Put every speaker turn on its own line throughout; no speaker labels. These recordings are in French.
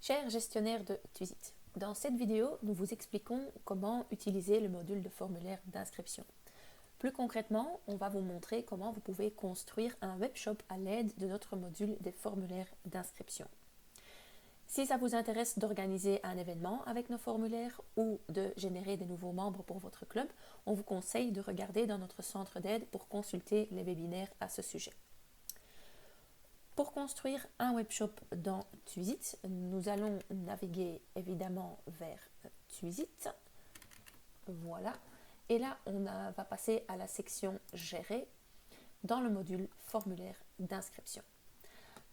Chers gestionnaires de Twisit, dans cette vidéo, nous vous expliquons comment utiliser le module de formulaire d'inscription. Plus concrètement, on va vous montrer comment vous pouvez construire un webshop à l'aide de notre module des formulaires d'inscription. Si ça vous intéresse d'organiser un événement avec nos formulaires ou de générer des nouveaux membres pour votre club, on vous conseille de regarder dans notre centre d'aide pour consulter les webinaires à ce sujet. Pour construire un webshop dans Twisit, nous allons naviguer évidemment vers Twisit. Voilà. Et là, on va passer à la section Gérer dans le module formulaire d'inscription.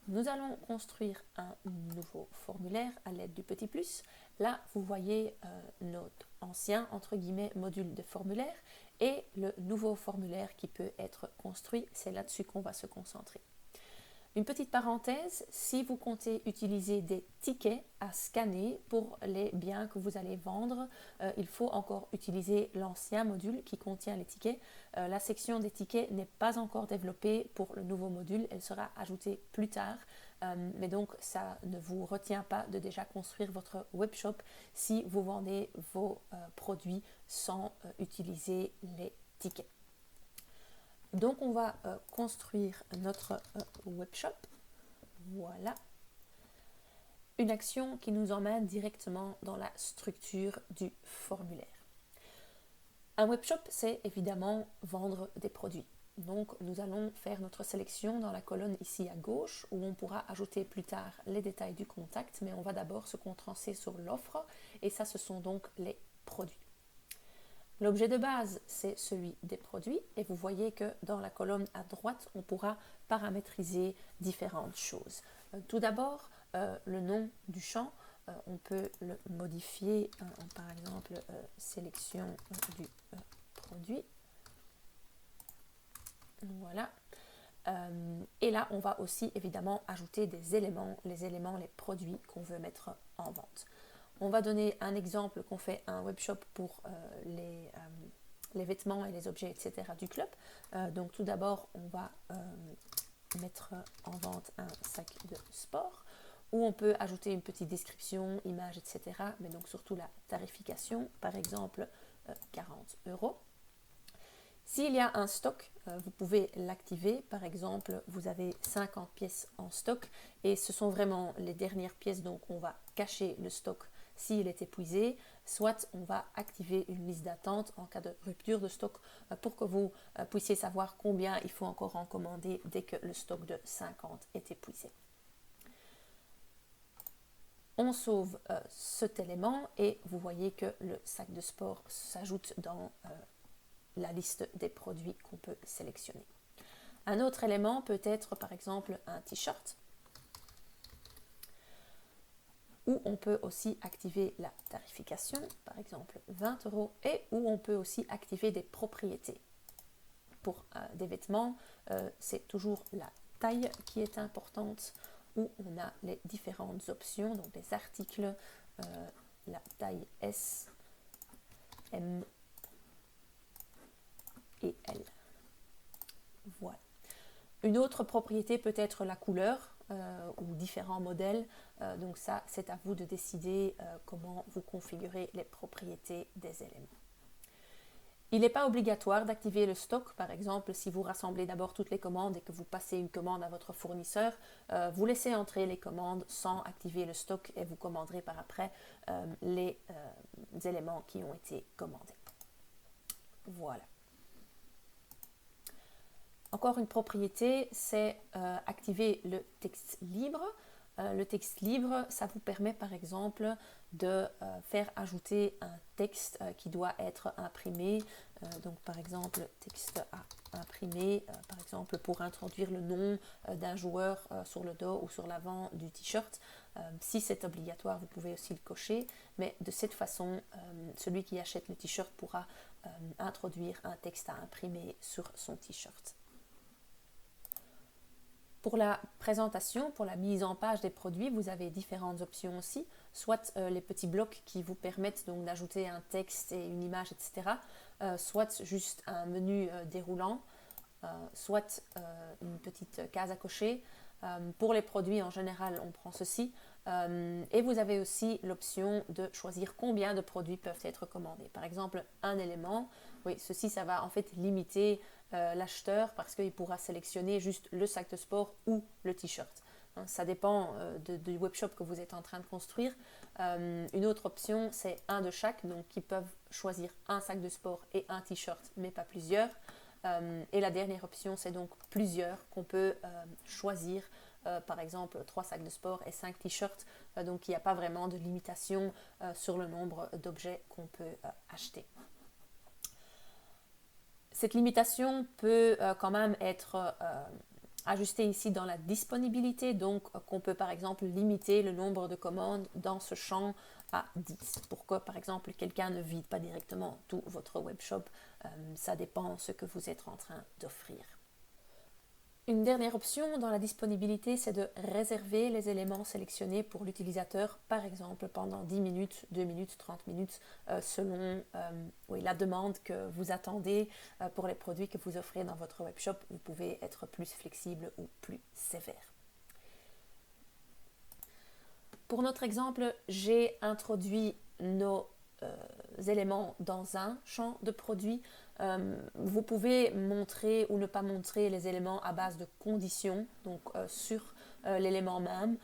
Nous allons construire un nouveau formulaire à l'aide du petit plus. Là, vous voyez notre ancien, entre guillemets, module de formulaire et le nouveau formulaire qui peut être construit. C'est là-dessus qu'on va se concentrer. Une petite parenthèse, si vous comptez utiliser des tickets à scanner pour les biens que vous allez vendre, il faut encore utiliser l'ancien module qui contient les tickets. La section des tickets n'est pas encore développée pour le nouveau module, elle sera ajoutée plus tard. Mais donc ça ne vous retient pas de déjà construire votre webshop si vous vendez vos produits sans utiliser les tickets. Donc on va construire notre webshop. Voilà. Une action qui nous emmène directement dans la structure du formulaire. Un webshop, c'est évidemment vendre des produits. Donc nous allons faire notre sélection dans la colonne ici à gauche où on pourra ajouter plus tard les détails du contact, mais on va d'abord se concentrer sur l'offre et ça ce sont donc les produits. L'objet de base, c'est celui des produits et vous voyez que dans la colonne à droite, on pourra paramétriser différentes choses. Tout d'abord, le nom du champ, on peut le modifier en par exemple sélection du produit. Voilà. Et là, on va aussi évidemment ajouter des éléments, les produits qu'on veut mettre en vente. On va donner un exemple qu'on fait un webshop pour les vêtements et les objets, etc. du club. Donc tout d'abord, on va mettre en vente un sac de sport où on peut ajouter une petite description, image, etc. Mais donc surtout la tarification, par exemple 40 €. S'il y a un stock, vous pouvez l'activer. Par exemple, vous avez 50 pièces en stock et ce sont vraiment les dernières pièces, donc on va cacher le stock s'il est épuisé, soit on va activer une liste d'attente en cas de rupture de stock pour que vous puissiez savoir combien il faut encore en commander dès que le stock de 50 est épuisé. On sauve cet élément et vous voyez que le sac de sport s'ajoute dans la liste des produits qu'on peut sélectionner. Un autre élément peut être par exemple un t-shirt où on peut aussi activer la tarification, par exemple 20 € et où on peut aussi activer des propriétés. Pour des vêtements, c'est toujours la taille qui est importante où on a les différentes options, donc les articles, la taille S, M et L. Voilà. Une autre propriété peut être la couleur ou différents modèles. Donc ça, c'est à vous de décider comment vous configurez les propriétés des éléments. Il n'est pas obligatoire d'activer le stock. Par exemple, si vous rassemblez d'abord toutes les commandes et que vous passez une commande à votre fournisseur, vous laissez entrer les commandes sans activer le stock et vous commanderez par après les éléments qui ont été commandés. Voilà. Encore une propriété, c'est activer le texte libre. Le texte libre, ça vous permet par exemple de faire ajouter un texte qui doit être imprimé. Donc par exemple, texte à imprimer, par exemple pour introduire le nom d'un joueur sur le dos ou sur l'avant du t-shirt. Si c'est obligatoire, vous pouvez aussi le cocher, mais de cette façon, celui qui achète le t-shirt pourra introduire un texte à imprimer sur son t-shirt. Pour la présentation, pour la mise en page des produits, vous avez différentes options aussi, soit les petits blocs qui vous permettent donc d'ajouter un texte et une image, etc., soit juste un menu déroulant, soit une petite case à cocher. Pour les produits, en général, on prend ceci. Et vous avez aussi l'option de choisir combien de produits peuvent être commandés. Par exemple, un élément, oui, ceci, ça va en fait limiter l'acheteur parce qu'il pourra sélectionner juste le sac de sport ou le t-shirt. Hein, ça dépend du webshop que vous êtes en train de construire. Une autre option, c'est un de chaque, donc ils peuvent choisir un sac de sport et un t-shirt, mais pas plusieurs. Et la dernière option, c'est donc plusieurs qu'on peut choisir. Par exemple 3 sacs de sport et 5 t-shirts, donc il n'y a pas vraiment de limitation sur le nombre d'objets qu'on peut acheter. Cette limitation peut quand même être ajustée ici dans la disponibilité, donc qu'on peut par exemple limiter le nombre de commandes dans ce champ à 10 pour que par exemple quelqu'un ne vide pas directement tout votre webshop. Ça dépend de ce que vous êtes en train d'offrir. Une dernière option dans la disponibilité, c'est de réserver les éléments sélectionnés pour l'utilisateur, par exemple pendant 10 minutes, 2 minutes, 30 minutes, selon la demande que vous attendez pour les produits que vous offrez dans votre webshop. Vous pouvez être plus flexible ou plus sévère. Pour notre exemple, j'ai introduit nos éléments dans un champ de produits. Vous pouvez montrer ou ne pas montrer les éléments à base de conditions, donc sur l'élément même.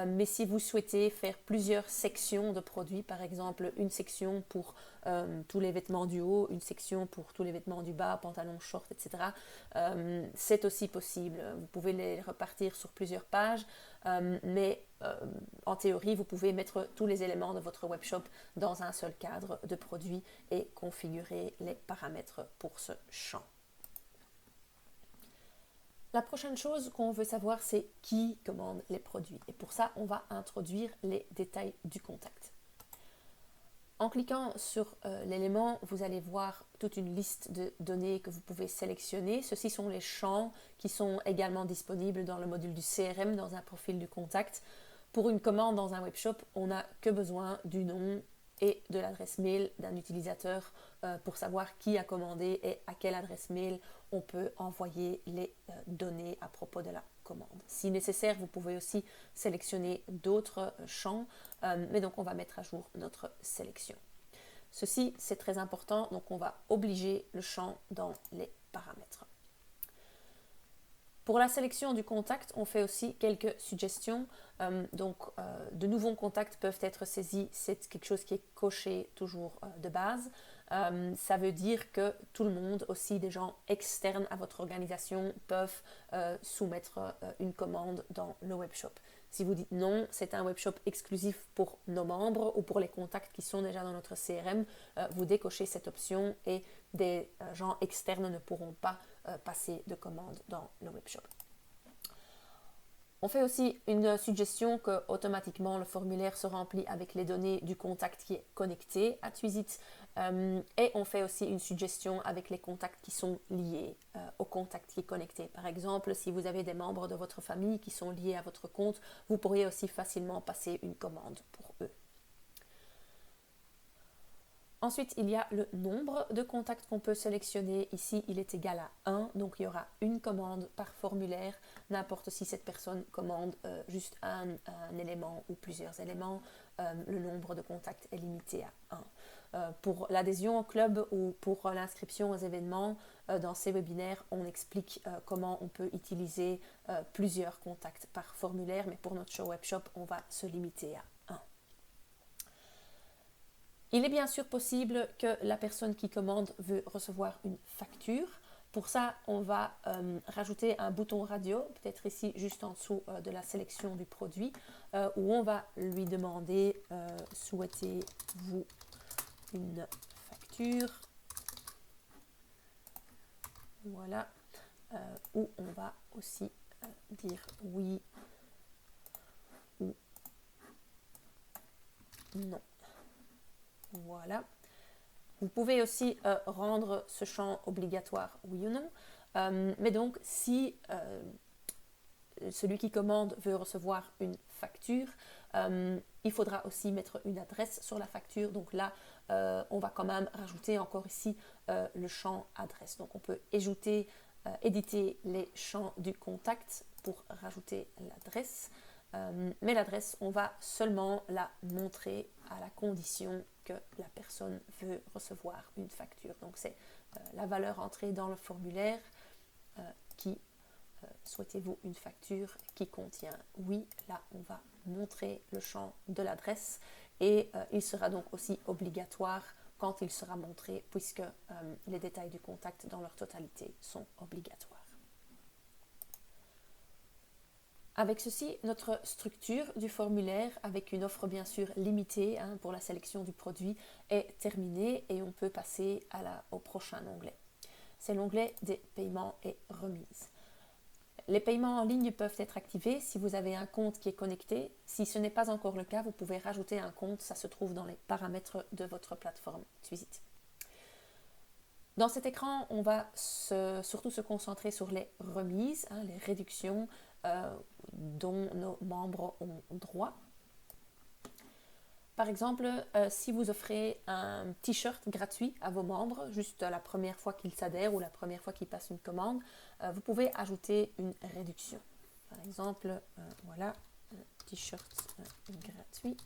Mais si vous souhaitez faire plusieurs sections de produits, par exemple une section pour tous les vêtements du haut, une section pour tous les vêtements du bas, pantalons, shorts, etc., c'est aussi possible. Vous pouvez les repartir sur plusieurs pages, mais en théorie, vous pouvez mettre tous les éléments de votre webshop dans un seul cadre de produits et configurer les paramètres pour ce champ. La prochaine chose qu'on veut savoir, c'est qui commande les produits. Et pour ça, on va introduire les détails du contact. En cliquant sur l'élément, vous allez voir toute une liste de données que vous pouvez sélectionner. Ceux-ci sont les champs qui sont également disponibles dans le module du CRM, dans un profil du contact. Pour une commande dans un webshop, on n'a que besoin du nom et de l'adresse mail d'un utilisateur pour savoir qui a commandé et à quelle adresse mail on peut envoyer les données à propos de la commande. Si nécessaire, vous pouvez aussi sélectionner d'autres champs, mais donc on va mettre à jour notre sélection. Ceci, c'est très important, donc on va obliger le champ dans les paramètres. Pour la sélection du contact, on fait aussi quelques suggestions. De nouveaux contacts peuvent être saisis. C'est quelque chose qui est coché toujours de base. Ça veut dire que tout le monde, aussi des gens externes à votre organisation, peuvent soumettre une commande dans le webshop. Si vous dites non, c'est un webshop exclusif pour nos membres ou pour les contacts qui sont déjà dans notre CRM, vous décochez cette option et des gens externes ne pourront pas passer de commandes dans le webshop. On fait aussi une suggestion que automatiquement le formulaire se remplit avec les données du contact qui est connecté à Twisit. Et on fait aussi une suggestion avec les contacts qui sont liés au contact qui est connecté. Par exemple, si vous avez des membres de votre famille qui sont liés à votre compte, vous pourriez aussi facilement passer une commande pour eux. Ensuite, il y a le nombre de contacts qu'on peut sélectionner. Ici, il est égal à 1, donc il y aura une commande par formulaire. N'importe si cette personne commande juste un élément ou plusieurs éléments, le nombre de contacts est limité à 1. Pour l'adhésion au club ou pour l'inscription aux événements, dans ces webinaires, on explique comment on peut utiliser plusieurs contacts par formulaire, mais pour notre show webshop, on va se limiter à 1. Il est bien sûr possible que la personne qui commande veut recevoir une facture. Pour ça, on va rajouter un bouton radio, peut-être ici juste en dessous de la sélection du produit, où on va lui demander « Souhaitez-vous une facture ?» Voilà, où on va aussi dire « Oui » ou « Non ». Voilà. Vous pouvez aussi rendre ce champ obligatoire, oui ou non. Mais donc, si celui qui commande veut recevoir une facture, il faudra aussi mettre une adresse sur la facture. Donc là, on va quand même rajouter encore ici le champ adresse. Donc on peut éditer les champs du contact pour rajouter l'adresse. mais l'adresse, on va seulement la montrer à la condition que la personne veut recevoir une facture. Donc c'est la valeur entrée dans le formulaire qui souhaitez-vous une facture qui contient oui. Là, on va montrer le champ de l'adresse et il sera donc aussi obligatoire quand il sera montré puisque les détails du contact dans leur totalité sont obligatoires. Avec ceci, notre structure du formulaire, avec une offre bien sûr limitée pour la sélection du produit, est terminée et on peut passer au prochain onglet. C'est l'onglet des paiements et remises. Les paiements en ligne peuvent être activés si vous avez un compte qui est connecté. Si ce n'est pas encore le cas, vous pouvez rajouter un compte, ça se trouve dans les paramètres de votre plateforme Twisit. Dans cet écran, on va surtout se concentrer sur les remises, les réductions dont nos membres ont droit. Par exemple, si vous offrez un t-shirt gratuit à vos membres, juste la première fois qu'ils s'adhèrent ou la première fois qu'ils passent une commande, vous pouvez ajouter une réduction. Par exemple, voilà, un t-shirt gratuit.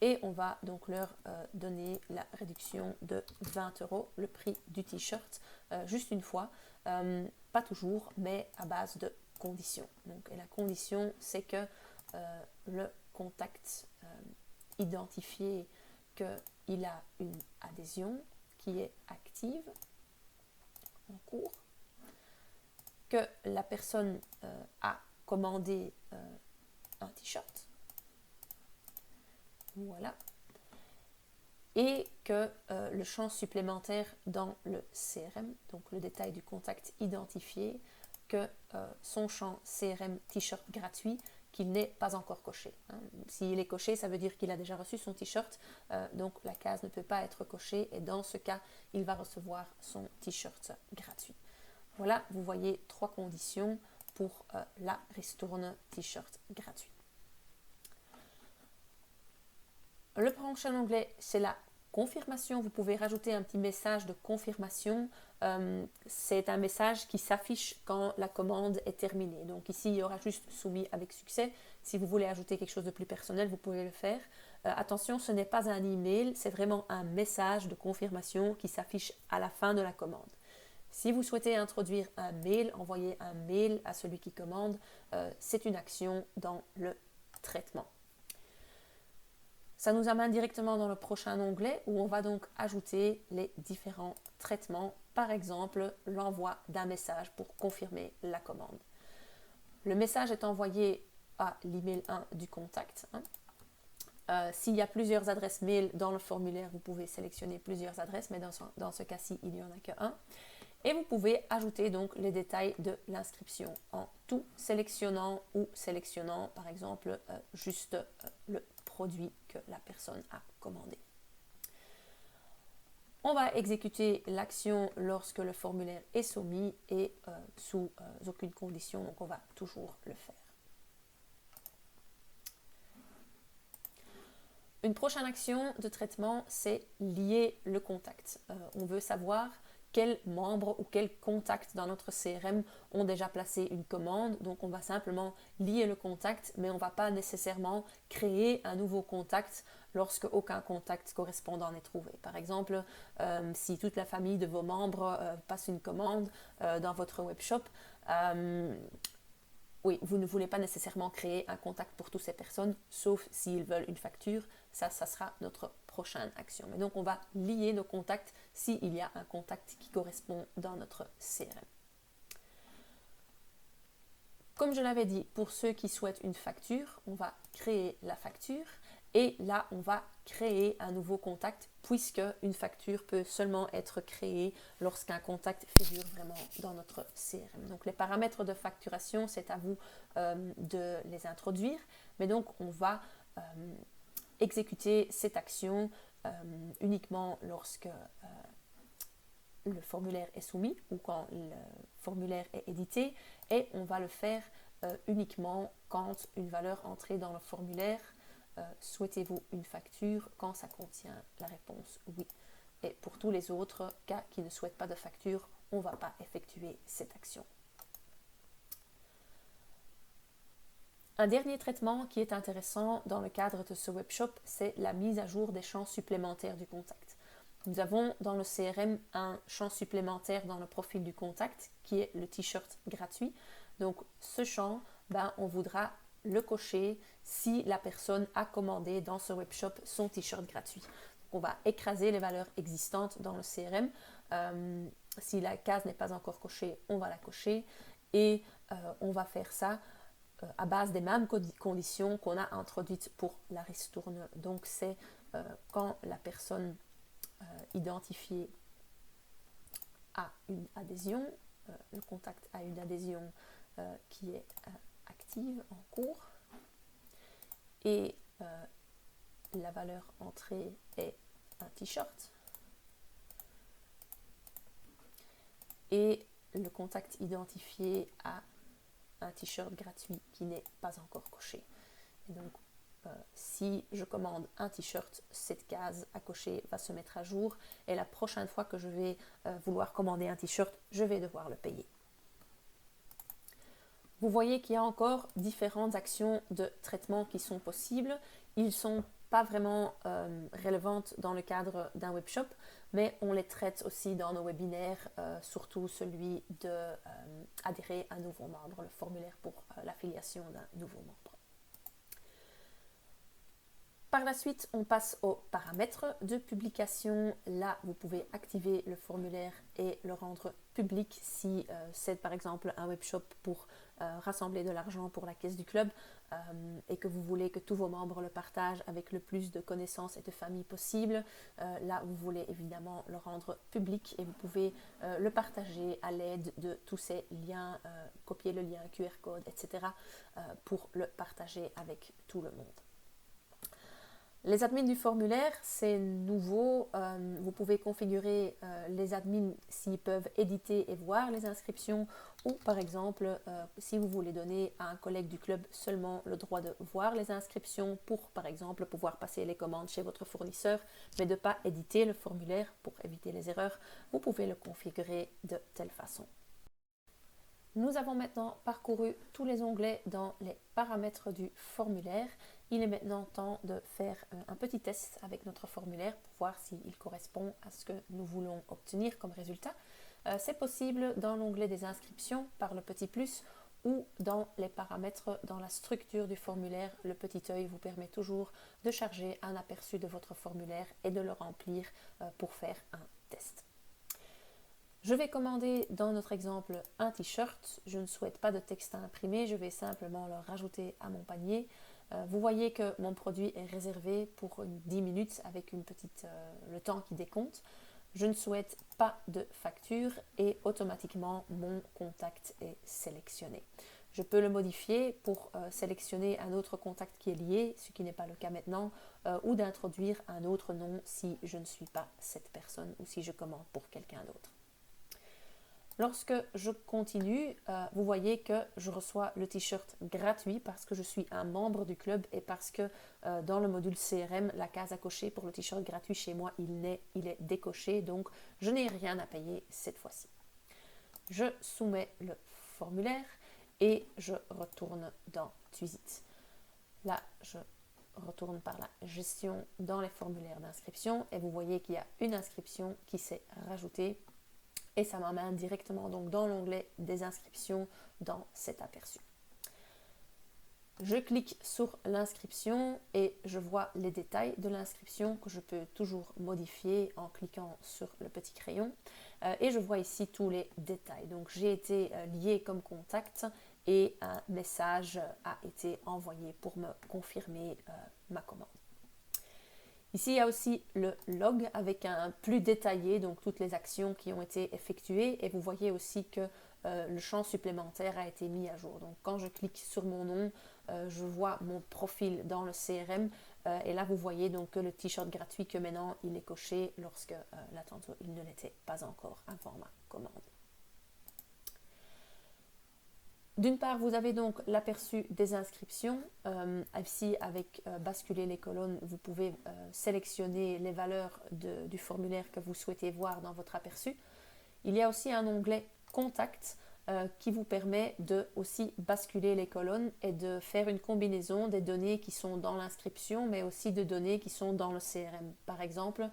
Et on va donc leur donner la réduction de 20 €, le prix du t-shirt, juste une fois, pas toujours, mais à base de conditions. Donc, et la condition, c'est que le contact identifié qu'il a une adhésion qui est active en cours, que la personne a commandé un t-shirt, voilà, et que le champ supplémentaire dans le CRM, donc le détail du contact identifié, que son champ CRM t-shirt gratuit, qu'il n'est pas encore coché. S'il est coché, ça veut dire qu'il a déjà reçu son t-shirt, donc la case ne peut pas être cochée et dans ce cas, il va recevoir son t-shirt gratuit. Voilà, vous voyez 3 conditions pour la ristourne t-shirt gratuit. Le prochain onglet, c'est la confirmation. Vous pouvez rajouter un petit message de confirmation. C'est un message qui s'affiche quand la commande est terminée. Donc ici, il y aura juste soumis avec succès. Si vous voulez ajouter quelque chose de plus personnel, vous pouvez le faire. Attention, ce n'est pas un email, c'est vraiment un message de confirmation qui s'affiche à la fin de la commande. Si vous souhaitez introduire un mail, envoyer un mail à celui qui commande, c'est une action dans le traitement. Ça nous amène directement dans le prochain onglet où on va donc ajouter les différents traitements, par exemple l'envoi d'un message pour confirmer la commande. Le message est envoyé à l'email 1 du contact. S'il y a plusieurs adresses mail dans le formulaire, vous pouvez sélectionner plusieurs adresses, mais dans ce cas-ci, il n'y en a qu'un. Et vous pouvez ajouter donc les détails de l'inscription en tout, sélectionnant par exemple juste le produit que la personne a commandé. On va exécuter l'action lorsque le formulaire est soumis et sous aucune condition, donc on va toujours le faire. Une prochaine action de traitement, c'est lier le contact. On veut savoir quels membres ou quels contacts dans notre CRM ont déjà placé une commande. Donc on va simplement lier le contact, mais on ne va pas nécessairement créer un nouveau contact lorsque aucun contact correspondant n'est trouvé. Par exemple, si toute la famille de vos membres passe une commande dans votre webshop, oui, vous ne voulez pas nécessairement créer un contact pour toutes ces personnes, sauf s'ils veulent une facture. Ça sera notre prochaine action. Mais donc, on va lier nos contacts s'il y a un contact qui correspond dans notre CRM. Comme je l'avais dit, pour ceux qui souhaitent une facture, on va créer la facture et là, on va créer un nouveau contact puisque une facture peut seulement être créée lorsqu'un contact figure vraiment dans notre CRM. Donc, les paramètres de facturation, c'est à vous de les introduire. Mais donc, on va exécuter cette action uniquement lorsque le formulaire est soumis ou quand le formulaire est édité et on va le faire uniquement quand une valeur entrée dans le formulaire souhaitez-vous une facture quand ça contient la réponse oui. Et pour tous les autres cas qui ne souhaitent pas de facture, on ne va pas effectuer cette action. Un dernier traitement qui est intéressant dans le cadre de ce webshop, c'est la mise à jour des champs supplémentaires du contact. Nous avons dans le CRM un champ supplémentaire dans le profil du contact qui est le t-shirt gratuit. Donc ce champ, on voudra le cocher si la personne a commandé dans ce webshop son t-shirt gratuit. Donc, on va écraser les valeurs existantes dans le CRM. Si la case n'est pas encore cochée, on va la cocher et on va faire ça à base des mêmes conditions qu'on a introduites pour la ristourne. Donc c'est quand la personne identifiée a une adhésion, le contact a une adhésion qui est active en cours et la valeur entrée est un t-shirt et le contact identifié a un t-shirt gratuit qui n'est pas encore coché. Et donc, si je commande un t-shirt, cette case à cocher va se mettre à jour et la prochaine fois que je vais vouloir commander un t-shirt, je vais devoir le payer. Vous voyez qu'il y a encore différentes actions de traitement qui sont possibles. Ils ne sont pas vraiment rélevantes dans le cadre d'un webshop, mais on les traite aussi dans nos webinaires, surtout celui d'adhérer à un nouveau membre, le formulaire pour l'affiliation d'un nouveau membre. Par la suite, on passe aux paramètres de publication. Là, vous pouvez activer le formulaire et le rendre public si c'est par exemple un webshop pour rassembler de l'argent pour la caisse du club et que vous voulez que tous vos membres le partagent avec le plus de connaissances et de familles possible. Là, vous voulez évidemment le rendre public et vous pouvez le partager à l'aide de tous ces liens, copier le lien QR code, etc. Pour le partager avec tout le monde. Les admins du formulaire, c'est nouveau. Vous pouvez configurer les admins s'ils peuvent éditer et voir les inscriptions ou par exemple, si vous voulez donner à un collègue du club seulement le droit de voir les inscriptions pour par exemple pouvoir passer les commandes chez votre fournisseur mais de ne pas éditer le formulaire pour éviter les erreurs, vous pouvez le configurer de telle façon. Nous avons maintenant parcouru tous les onglets dans les paramètres du formulaire. Il est maintenant temps de faire un petit test avec notre formulaire pour voir s'il correspond à ce que nous voulons obtenir comme résultat. C'est possible dans l'onglet des inscriptions par le petit plus ou dans les paramètres dans la structure du formulaire. Le petit œil vous permet toujours de charger un aperçu de votre formulaire et de le remplir pour faire un test. Je vais commander dans notre exemple un t-shirt. Je ne souhaite pas de texte à imprimer, je vais simplement le rajouter à mon panier. Vous voyez que mon produit est réservé pour 10 minutes avec le temps qui décompte. Je ne souhaite pas de facture et automatiquement mon contact est sélectionné. Je peux le modifier pour sélectionner un autre contact qui est lié, ce qui n'est pas le cas maintenant, ou d'introduire un autre nom si je ne suis pas cette personne ou si je commande pour quelqu'un d'autre. Lorsque je continue, vous voyez que je reçois le t-shirt gratuit parce que je suis un membre du club et parce que dans le module CRM, la case à cocher pour le t-shirt gratuit chez moi, il est décoché, donc je n'ai rien à payer cette fois-ci. Je soumets le formulaire et je retourne dans Twisit. Là, je retourne par la gestion dans les formulaires d'inscription et vous voyez qu'il y a une inscription qui s'est rajoutée. Et ça m'amène directement donc dans l'onglet des inscriptions dans cet aperçu. Je clique sur l'inscription et je vois les détails de l'inscription que je peux toujours modifier en cliquant sur le petit crayon. Et je vois ici tous les détails. Donc j'ai été lié comme contact et un message a été envoyé pour me confirmer ma commande. Ici, il y a aussi le log avec un plus détaillé, donc toutes les actions qui ont été effectuées. Et vous voyez aussi que le champ supplémentaire a été mis à jour. Donc quand je clique sur mon nom, je vois mon profil dans le CRM. Et là, vous voyez donc que le t-shirt gratuit que maintenant il est coché lorsque là tantôt il ne l'était pas encore un format commande. D'une part, vous avez donc l'aperçu des inscriptions. Ici, avec basculer les colonnes, vous pouvez sélectionner les valeurs du formulaire que vous souhaitez voir dans votre aperçu. Il y a aussi un onglet Contact qui vous permet de aussi basculer les colonnes et de faire une combinaison des données qui sont dans l'inscription, mais aussi de données qui sont dans le CRM. Par exemple,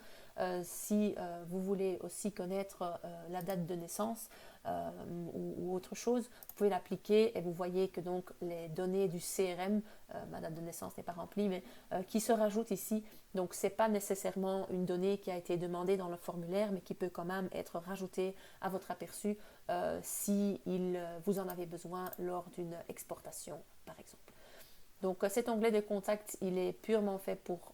si vous voulez aussi connaître la date de naissance ou autre chose, vous pouvez l'appliquer et vous voyez que donc les données du CRM, ma date de naissance n'est pas remplie, mais qui se rajoutent ici. Donc ce n'est pas nécessairement une donnée qui a été demandée dans le formulaire, mais qui peut quand même être rajoutée à votre aperçu si vous en avez besoin lors d'une exportation, par exemple. Donc cet onglet de contact, il est purement fait pour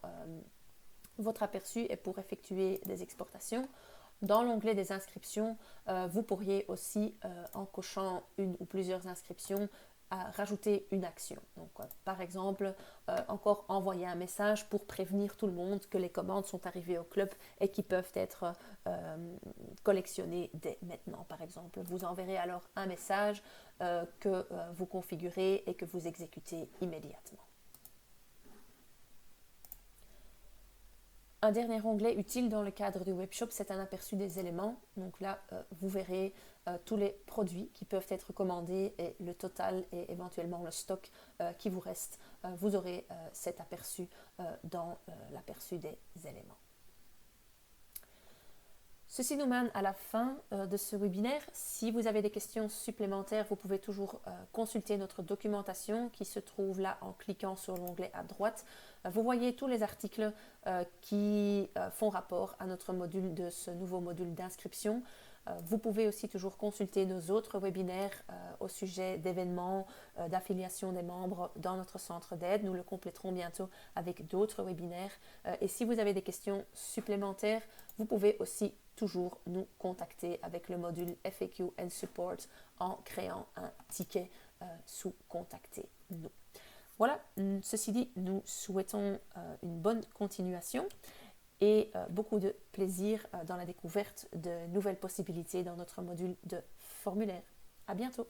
votre aperçu et pour effectuer des exportations. Dans l'onglet des inscriptions, vous pourriez aussi, en cochant une ou plusieurs inscriptions, rajouter une action. Donc, par exemple, encore envoyer un message pour prévenir tout le monde que les commandes sont arrivées au club et qui peuvent être collectionnées dès maintenant. Par exemple, vous enverrez alors un message que vous configurez et que vous exécutez immédiatement. Un dernier onglet utile dans le cadre du webshop, c'est un aperçu des éléments. Donc là, vous verrez tous les produits qui peuvent être commandés et le total et éventuellement le stock qui vous reste. Vous aurez cet aperçu dans l'aperçu des éléments. Ceci nous mène à la fin de ce webinaire. Si vous avez des questions supplémentaires, vous pouvez toujours consulter notre documentation qui se trouve là en cliquant sur l'onglet à droite. Vous voyez tous les articles qui font rapport à notre module de ce nouveau module d'inscription. Vous pouvez aussi toujours consulter nos autres webinaires au sujet d'événements, d'affiliation des membres dans notre centre d'aide. Nous le compléterons bientôt avec d'autres webinaires. Et si vous avez des questions supplémentaires, vous pouvez aussi toujours nous contacter avec le module FAQ and Support en créant un ticket sous Contactez-nous. Voilà, ceci dit, nous souhaitons une bonne continuation et beaucoup de plaisir dans la découverte de nouvelles possibilités dans notre module de formulaire. À bientôt!